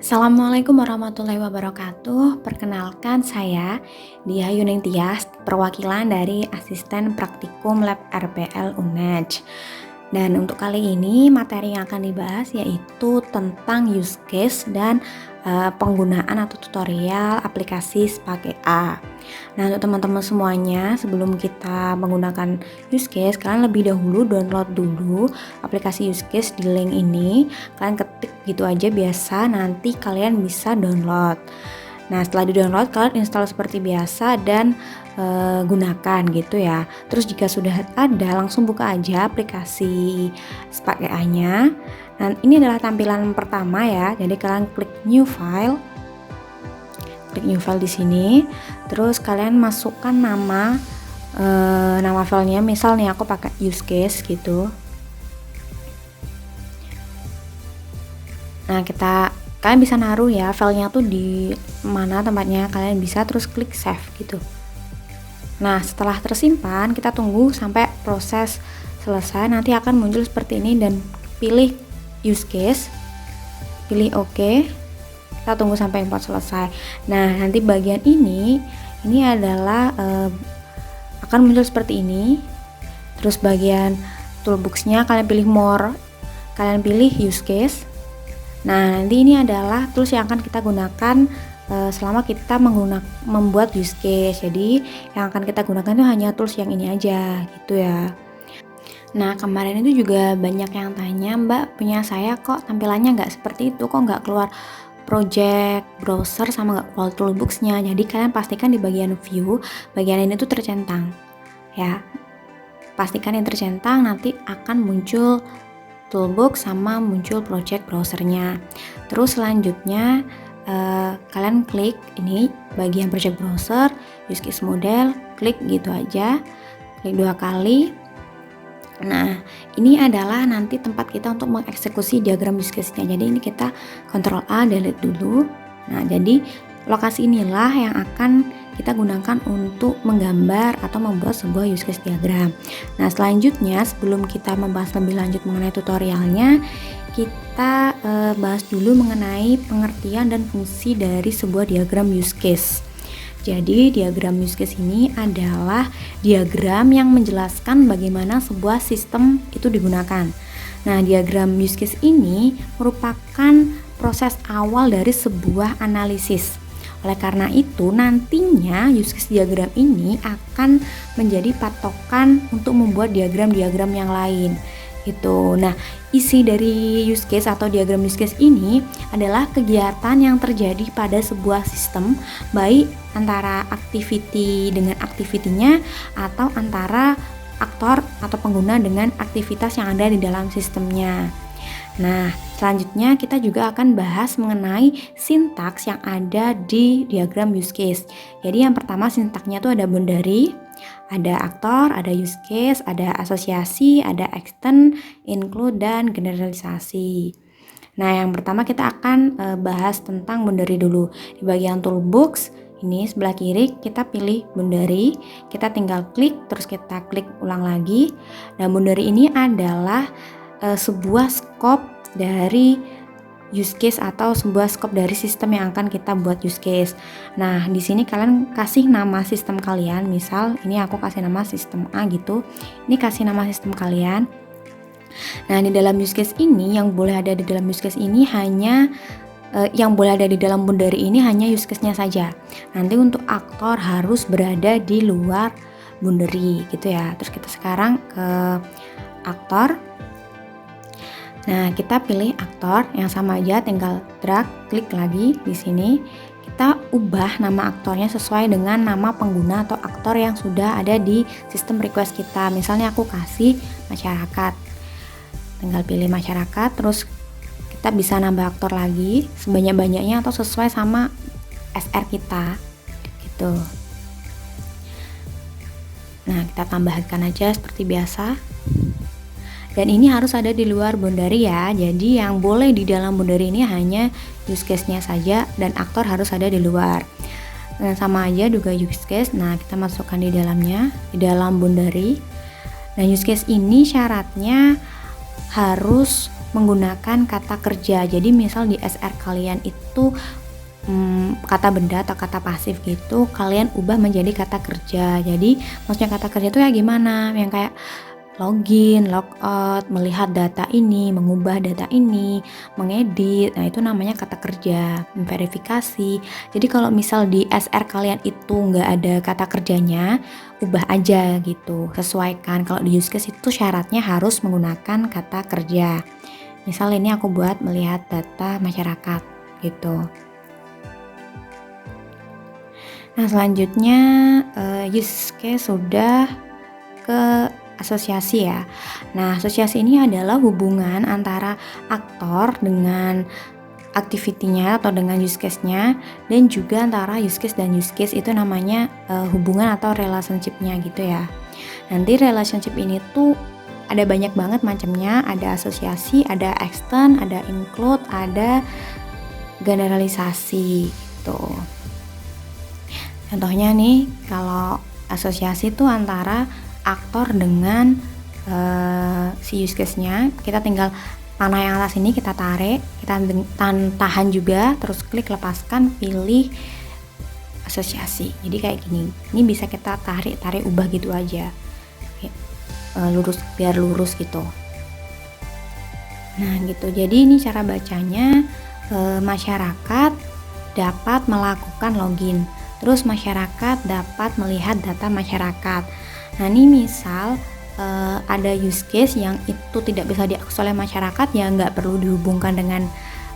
Assalamualaikum warahmatullahi wabarakatuh. Perkenalkan saya Dia Yuning Tias, perwakilan dari Asisten Praktikum Lab RPL UNED. Dan untuk kali ini materi yang akan dibahas yaitu tentang use case dan penggunaan atau tutorial aplikasi SPAGE A. Nah, untuk teman-teman semuanya, sebelum kita menggunakan use case, kalian lebih dahulu download dulu aplikasi use case di link ini. Kalian ketik gitu aja biasa, nanti kalian bisa download. Nah, setelah di-download, kalian install seperti biasa dan gunakan gitu ya. Terus jika sudah ada, langsung buka aja aplikasi SPAGE A-nya. Nah, ini adalah tampilan pertama ya. Jadi kalian klik new file. Klik new file di sini. Terus kalian masukkan nama filenya. Misal nih aku pakai use case gitu. Nah, kalian bisa naruh ya filenya tuh di mana tempatnya, kalian bisa terus klik save gitu. Nah, setelah tersimpan, kita tunggu sampai proses selesai. Nanti akan muncul seperti ini dan pilih use case, pilih OK. Kita tunggu sampai import selesai. Nah, nanti bagian ini adalah akan muncul seperti ini. Terus bagian toolbox-nya kalian pilih more, kalian pilih use case. Nah, nanti ini adalah tools yang akan kita gunakan selama kita membuat use case. Jadi yang akan kita gunakan itu hanya tools yang ini aja gitu ya. Nah, kemarin itu juga banyak yang tanya, Mbak, punya saya kok tampilannya nggak seperti itu, kok nggak keluar project, browser, sama nggak keluar toolbox-nya. Jadi kalian pastikan di bagian view, bagian ini tuh tercentang ya. Pastikan yang tercentang, nanti akan muncul toolbox sama muncul project browsernya. Terus selanjutnya kalian klik ini bagian project browser, use case model, klik gitu aja, klik 2 kali. Nah, ini adalah nanti tempat kita untuk mengeksekusi diagram use case-nya. Jadi ini kita Ctrl A delete dulu. Nah, jadi lokasi inilah yang akan kita gunakan untuk menggambar atau membuat sebuah use case diagram. Nah, selanjutnya sebelum kita membahas lebih lanjut mengenai tutorialnya, kita bahas dulu mengenai pengertian dan fungsi dari sebuah diagram use case. Jadi diagram use case ini adalah diagram yang menjelaskan bagaimana sebuah sistem itu digunakan. Nah, diagram use case ini merupakan proses awal dari sebuah analisis. Oleh karena itu, nantinya use case diagram ini akan menjadi patokan untuk membuat diagram-diagram yang lain. Gitu. Nah, isi dari use case atau diagram use case ini adalah kegiatan yang terjadi pada sebuah sistem, baik antara activity dengan activity-nya atau antara aktor atau pengguna dengan aktivitas yang ada di dalam sistemnya. Nah, selanjutnya kita juga akan bahas mengenai sintaks yang ada di diagram use case. Jadi yang pertama sintaksnya itu ada boundary, ada aktor, ada use case, ada asosiasi, ada extend, include, dan generalisasi. Nah, yang pertama kita akan bahas tentang boundary dulu. Di bagian toolbox, ini sebelah kiri kita pilih boundary, kita tinggal klik, terus kita klik ulang lagi. Dan boundary ini adalah sebuah scope dari use case atau sebuah scope dari sistem yang akan kita buat use case. Nah, di sini kalian kasih nama sistem kalian. Misal ini aku kasih nama sistem A gitu. Ini kasih nama sistem kalian. Nah, di dalam use case ini yang boleh ada di dalam use case ini hanya yang boleh ada di dalam boundary ini hanya use case-nya saja. Nanti untuk aktor harus berada di luar boundary gitu ya. Terus kita sekarang ke aktor. Nah, kita pilih aktor yang sama aja, tinggal drag, klik lagi di sini. Kita ubah nama aktornya sesuai dengan nama pengguna atau aktor yang sudah ada di sistem request kita. Misalnya aku kasih masyarakat. Tinggal pilih masyarakat, terus kita bisa nambah aktor lagi sebanyak-banyaknya atau sesuai sama SR kita. Gitu. Nah, kita tambahkan aja seperti biasa. Dan ini harus ada di luar boundary ya. Jadi yang boleh di dalam boundary ini hanya use case-nya saja dan aktor harus ada di luar. Nah, sama aja juga use case. Nah, kita masukkan di dalamnya, di dalam boundary. Nah, use case ini syaratnya harus menggunakan kata kerja. Jadi misal di SR kalian itu kata benda atau kata pasif gitu, kalian ubah menjadi kata kerja. Jadi maksudnya kata kerja itu ya gimana? Yang kayak login, logout, melihat data ini, mengubah data ini, mengedit. Nah, itu namanya kata kerja, verifikasi. Jadi kalau misal di SR kalian itu nggak ada kata kerjanya, ubah aja gitu, sesuaikan. Kalau di use case itu syaratnya harus menggunakan kata kerja. Misal ini aku buat melihat data masyarakat gitu. Nah, selanjutnya use case sudah ke asosiasi ya. Nah, asosiasi ini adalah hubungan antara aktor dengan activity-nya atau dengan use case-nya, dan juga antara use case dan use case itu namanya hubungan atau relationship-nya gitu ya. Nanti relationship ini tuh ada banyak banget macamnya, ada asosiasi, ada extend, ada include, ada generalisasi gitu. Contohnya nih, kalau asosiasi itu antara aktor dengan si use case-nya, kita tinggal panah yang atas ini kita tarik, kita tahan juga, terus klik lepaskan, pilih asosiasi. Jadi kayak gini, ini bisa kita tarik ubah gitu aja, lurus biar lurus gitu. Nah gitu, jadi ini cara bacanya. Masyarakat dapat melakukan login, terus masyarakat dapat melihat data masyarakat. Nah ini misal ada use case yang itu tidak bisa diakses oleh masyarakat, ya nggak perlu dihubungkan dengan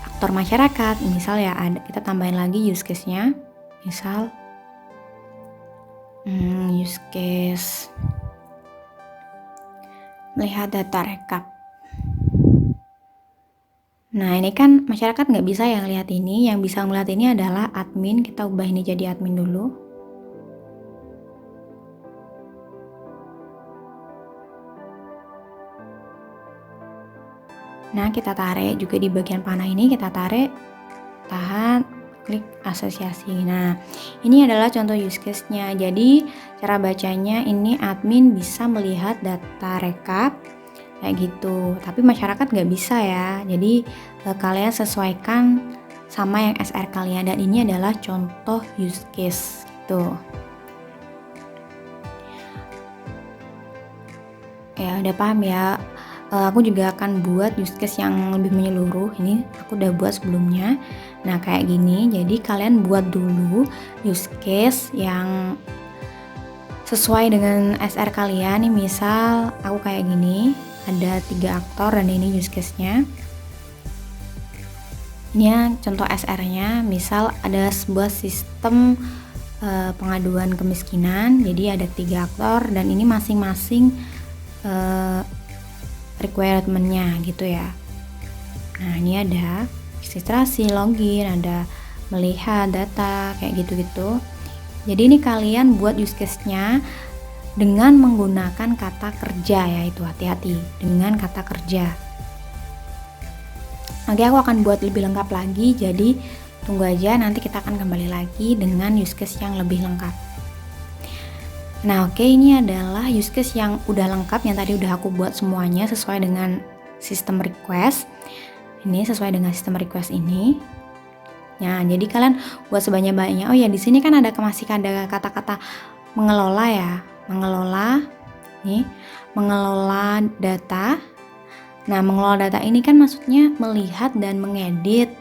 aktor masyarakat. Misal ya ada, kita tambahin lagi use case-nya, misal use case melihat data rekap. Nah ini kan masyarakat nggak bisa yang lihat ini, yang bisa melihat ini adalah admin. Kita ubah ini jadi admin dulu. Nah kita tarik juga di bagian panah ini, kita tarik, tahan, klik asosiasi. Nah ini adalah contoh use case-nya. Jadi cara bacanya ini admin bisa melihat data rekap kayak gitu, tapi masyarakat nggak bisa ya. Jadi kalian sesuaikan sama yang SR kalian, dan ini adalah contoh use case gitu. Ya udah paham ya. Aku juga akan buat use case yang lebih menyeluruh. Ini aku udah buat sebelumnya. Nah kayak gini, jadi kalian buat dulu use case yang sesuai dengan SR kalian. Nih misal aku kayak gini, ada 3 aktor dan ini use case-nya. Ini contoh SR-nya, misal ada sebuah sistem pengaduan kemiskinan. Jadi ada 3 aktor dan ini masing-masing requirement-nya gitu ya. Nah ini ada registrasi, login, ada melihat data kayak gitu-gitu. Jadi ini kalian buat use case-nya dengan menggunakan kata kerja ya, itu hati-hati dengan kata kerja. Nanti aku akan buat lebih lengkap lagi, jadi tunggu aja, nanti kita akan kembali lagi dengan use case yang lebih lengkap. Nah oke, ini adalah use case yang udah lengkap, yang tadi udah aku buat semuanya sesuai dengan sistem request. Ini sesuai dengan sistem request ini. Nah jadi kalian buat sebanyak-banyaknya. Oh ya, di sini kan masih ada kata-kata mengelola ya. Mengelola data. Nah mengelola data ini kan maksudnya melihat dan mengedit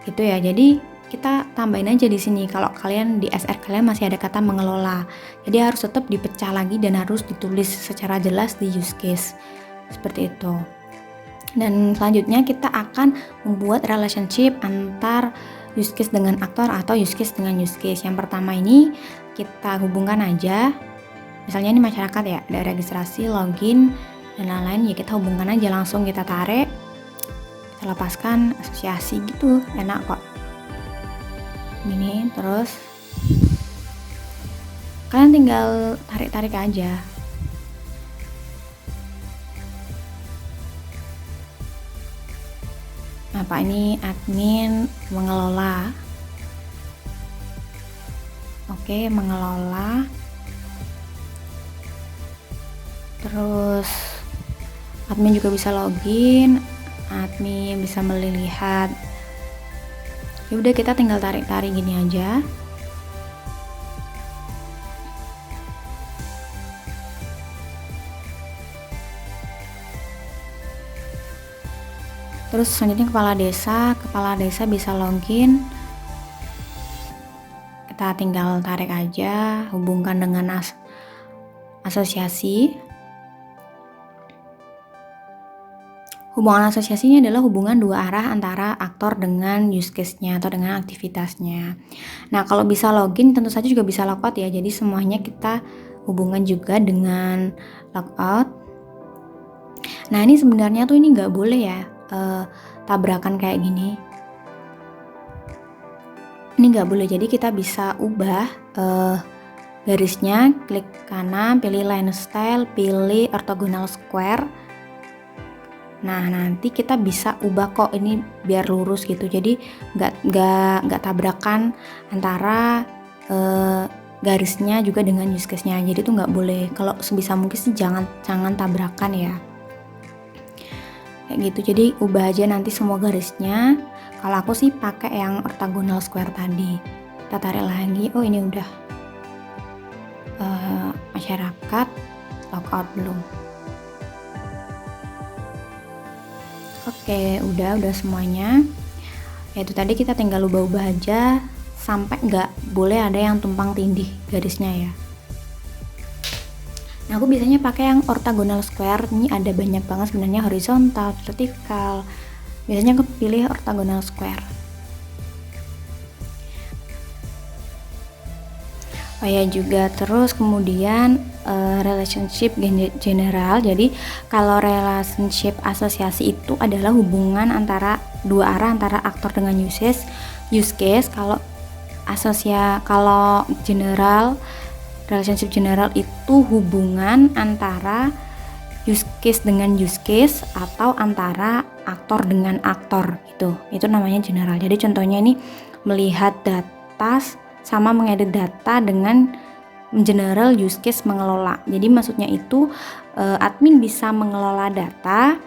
gitu ya. Jadi kita tambahin aja di sini, kalau kalian di SR kalian masih ada kata mengelola, jadi harus tetap dipecah lagi dan harus ditulis secara jelas di use case seperti itu. Dan selanjutnya kita akan membuat relationship antar use case dengan aktor atau use case dengan use case. Yang pertama ini kita hubungkan aja. Misalnya ini masyarakat ya, ada registrasi, login, dan lain-lain, ya kita hubungkan aja, langsung kita tarik, kita lepaskan asosiasi gitu, enak kok. Ini terus kalian tinggal tarik-tarik aja. Apa ini admin mengelola? Oke, mengelola. Terus admin juga bisa login, admin bisa melihat. Ya udah, kita tinggal tarik-tarik gini aja. Terus selanjutnya kepala desa bisa login. Kita tinggal tarik aja, hubungkan dengan asosiasi. Hubungan asosiasinya adalah hubungan dua arah antara aktor dengan use case-nya atau dengan aktivitasnya. Nah, kalau bisa login tentu saja juga bisa logout ya. Jadi semuanya kita hubungan juga dengan logout. Nah, ini sebenarnya tuh ini nggak boleh ya tabrakan kayak gini. Ini nggak boleh, jadi kita bisa ubah garisnya, klik kanan, pilih line style, pilih orthogonal square. Nah, nanti kita bisa ubah kok ini biar lurus gitu, jadi nggak tabrakan antara garisnya juga dengan use case-nya. Jadi itu nggak boleh. Kalau sebisa mungkin sih jangan tabrakan ya. Kayak gitu, jadi ubah aja nanti semua garisnya. Kalau aku sih pakai yang orthogonal square tadi. Kita tarik lagi. Oh, ini udah masyarakat logout belum? Oke, udah semuanya. Ya itu tadi kita tinggal ubah-ubah aja sampai nggak boleh ada yang tumpang tindih garisnya ya. Nah, aku biasanya pakai yang orthogonal square. Ini ada banyak banget sebenarnya, horizontal, vertikal. Biasanya aku pilih orthogonal square. Oh ya, juga terus kemudian relationship general. Jadi kalau relationship asosiasi itu adalah hubungan antara dua arah antara aktor dengan use case. Kalau general, relationship general itu hubungan antara use case dengan use case atau antara aktor dengan aktor gitu. Itu namanya general. Jadi contohnya ini melihat data sama mengedit data dengan general use case mengelola. Jadi maksudnya itu admin bisa mengelola data.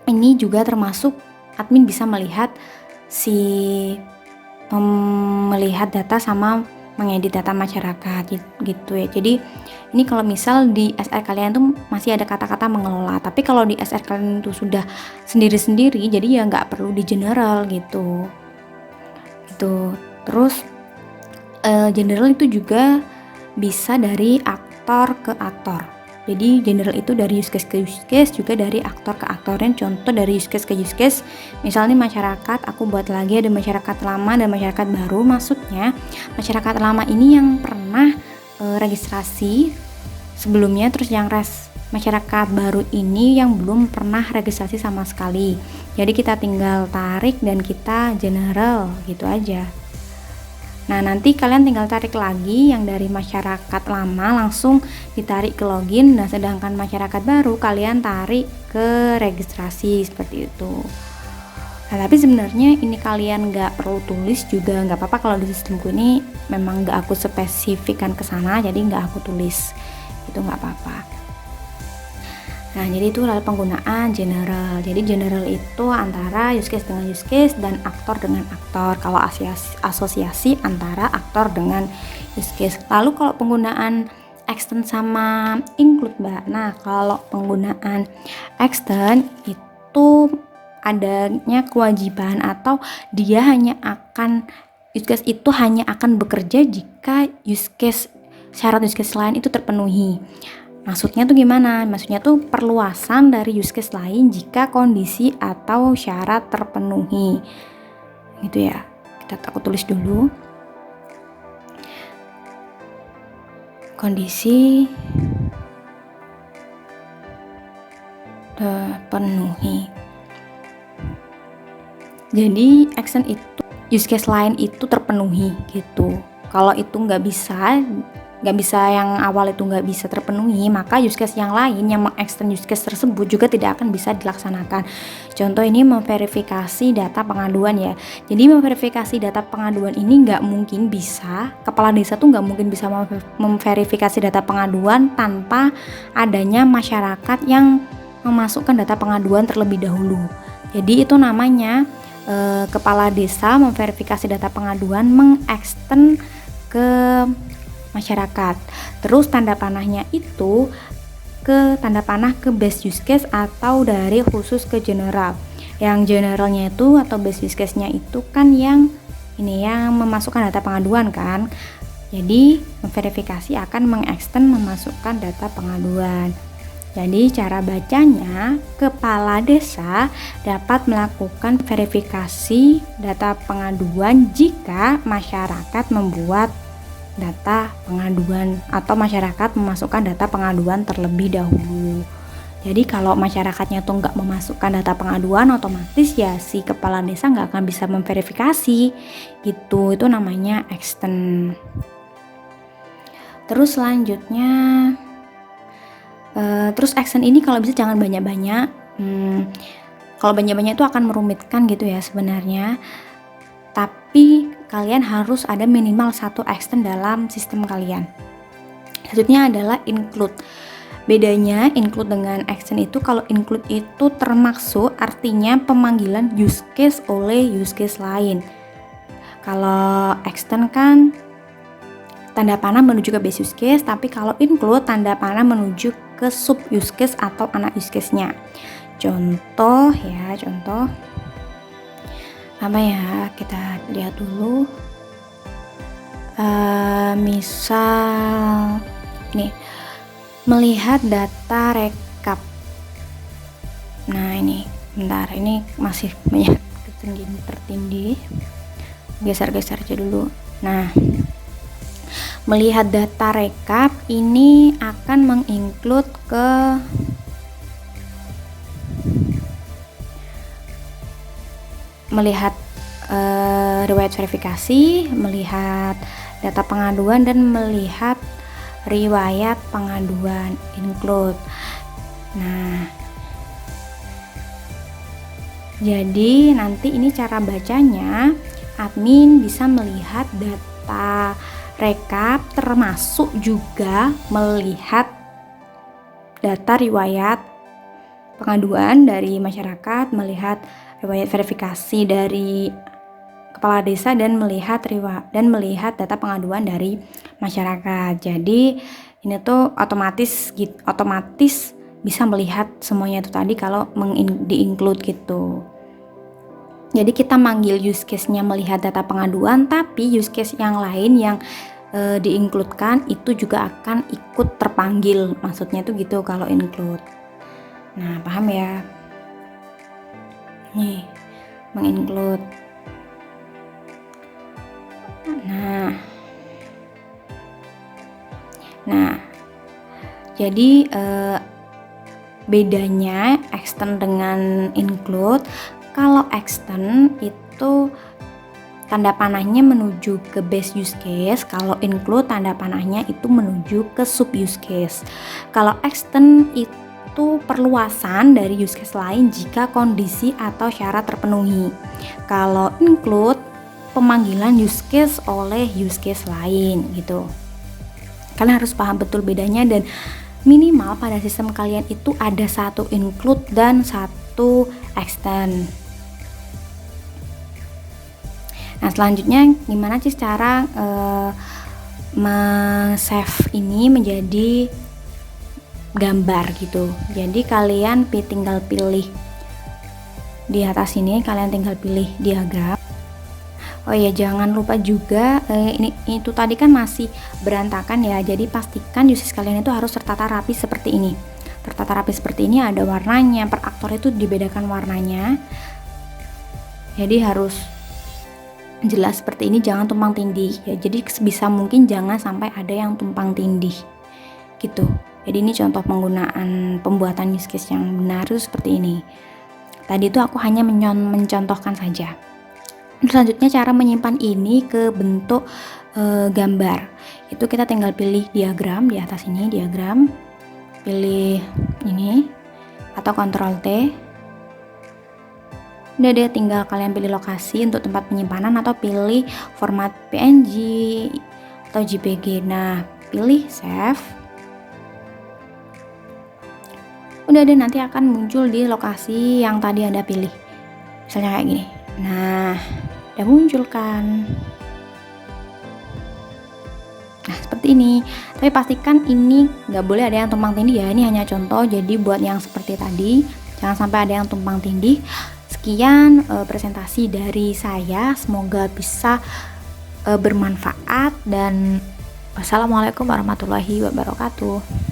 Ini juga termasuk admin bisa melihat melihat data sama mengedit data masyarakat gitu ya. Jadi ini kalau misal di SR kalian tuh masih ada kata-kata mengelola, tapi kalau di SR kalian tuh sudah sendiri-sendiri, jadi ya nggak perlu di general gitu. Terus general itu juga bisa dari aktor ke aktor. Jadi general itu dari use case ke use case, juga dari aktor ke aktor. Dan contoh dari use case ke use case, misalnya masyarakat, aku buat lagi ada masyarakat lama dan masyarakat baru. Maksudnya masyarakat lama ini yang pernah registrasi sebelumnya, terus yang masyarakat baru ini yang belum pernah registrasi sama sekali. Jadi kita tinggal tarik dan kita general gitu aja. Nah, nanti kalian tinggal tarik lagi yang dari masyarakat lama langsung ditarik ke login. Nah, sedangkan masyarakat baru kalian tarik ke registrasi seperti itu. Nah, tapi sebenarnya ini kalian nggak perlu tulis juga, nggak apa-apa. Kalau di sistemku ini memang nggak aku spesifikkan ke sana, jadi nggak aku tulis, itu nggak apa-apa. Nah, jadi itu adalah penggunaan general. Jadi general itu antara use case dengan use case dan aktor dengan aktor. Kalau asosiasi antara aktor dengan use case. Lalu kalau penggunaan extend sama include, Mbak. Nah, kalau penggunaan extend itu adanya kewajiban atau dia hanya akan use case itu hanya akan bekerja jika syarat use case lain itu terpenuhi. Maksudnya tuh gimana? Maksudnya tuh perluasan dari use case lain jika kondisi atau syarat terpenuhi. Gitu ya. Aku tulis dulu. Kondisi terpenuhi. Jadi action itu use case lain itu terpenuhi gitu. Kalau itu nggak bisa yang awal itu nggak bisa terpenuhi, maka use case yang lain yang mengextend use case tersebut juga tidak akan bisa dilaksanakan. Contoh ini memverifikasi data pengaduan ya. Jadi memverifikasi data pengaduan ini nggak mungkin bisa, kepala desa tuh nggak mungkin bisa memverifikasi data pengaduan tanpa adanya masyarakat yang memasukkan data pengaduan terlebih dahulu. Jadi itu namanya kepala desa memverifikasi data pengaduan mengeksten ke masyarakat. Terus tanda panahnya itu tanda panah ke base use case atau dari khusus ke general. Yang generalnya itu atau base use case-nya itu kan yang ini yang memasukkan data pengaduan kan. Jadi memverifikasi akan mengeksten memasukkan data pengaduan. Jadi cara bacanya, kepala desa dapat melakukan verifikasi data pengaduan jika masyarakat membuat data pengaduan atau masyarakat memasukkan data pengaduan terlebih dahulu. Jadi kalau masyarakatnya tuh nggak memasukkan data pengaduan, otomatis ya si kepala desa nggak akan bisa memverifikasi gitu. Itu namanya extend. Terus selanjutnya terus action ini kalau bisa jangan banyak-banyak. Kalau banyak-banyak itu akan merumitkan gitu ya sebenarnya. Tapi kalian harus ada minimal satu action dalam sistem kalian. Selanjutnya adalah include. Bedanya include dengan action itu, kalau include itu termaksud artinya pemanggilan use case oleh use case lain. Kalau extend kan tanda panah menuju ke base use case, tapi kalau include tanda panah menuju ke sub use case atau anak use case-nya. Contoh apa ya, kita lihat dulu. Misal ini melihat data rekap. Nah ini bentar, ini masih banyak tertindih, geser-geser aja dulu. Nah, melihat data rekap ini akan menginclude ke melihat riwayat verifikasi, melihat data pengaduan, dan melihat riwayat pengaduan include. Nah, jadi nanti ini cara bacanya, admin bisa melihat data rekap termasuk juga melihat data riwayat pengaduan dari masyarakat, melihat riwayat verifikasi dari kepala desa, dan melihat data pengaduan dari masyarakat. Jadi ini tuh otomatis bisa melihat semuanya itu tadi kalau di-include gitu. Jadi kita manggil use case-nya melihat data pengaduan, tapi use case yang lain yang di-include-kan itu juga akan ikut terpanggil. Maksudnya itu gitu kalau include. Nah, paham ya? Nih, menginclude. Nah, jadi bedanya extend dengan include. Kalau extend itu tanda panahnya menuju ke base use case, kalau include tanda panahnya itu menuju ke sub use case. Kalau extend itu perluasan dari use case lain jika kondisi atau syarat terpenuhi. Kalau include pemanggilan use case oleh use case lain gitu. Kalian harus paham betul bedanya, dan minimal pada sistem kalian itu ada satu include dan satu extend. Nah, selanjutnya gimana sih cara save ini menjadi gambar gitu. Jadi kalian tinggal pilih di atas ini, kalian tinggal pilih diagram. Oh ya, jangan lupa juga itu tadi kan masih berantakan ya. Jadi pastikan uses kalian itu harus tertata rapi seperti ini. Tertata rapi seperti ini, ada warnanya, per aktor itu dibedakan warnanya. Jadi harus jelas seperti ini, jangan tumpang tindih ya. Jadi sebisa mungkin jangan sampai ada yang tumpang tindih gitu. Jadi ini contoh penggunaan pembuatan use case yang benar itu seperti ini. Tadi itu aku hanya mencontohkan saja. Selanjutnya cara menyimpan ini ke bentuk gambar. Itu kita tinggal pilih diagram di atas ini, diagram. Pilih ini atau Ctrl T. Udah deh, tinggal kalian pilih lokasi untuk tempat penyimpanan atau pilih format PNG atau JPG. Nah, pilih save. Udah deh, nanti akan muncul di lokasi yang tadi Anda pilih. Misalnya kayak gini. Nah, udah muncul kan. Nah, seperti ini. Tapi pastikan ini nggak boleh ada yang tumpang tindih ya. Ini hanya contoh, jadi buat yang seperti tadi jangan sampai ada yang tumpang tindih. Sekian presentasi dari saya, semoga bisa bermanfaat, dan wassalamualaikum warahmatullahi wabarakatuh.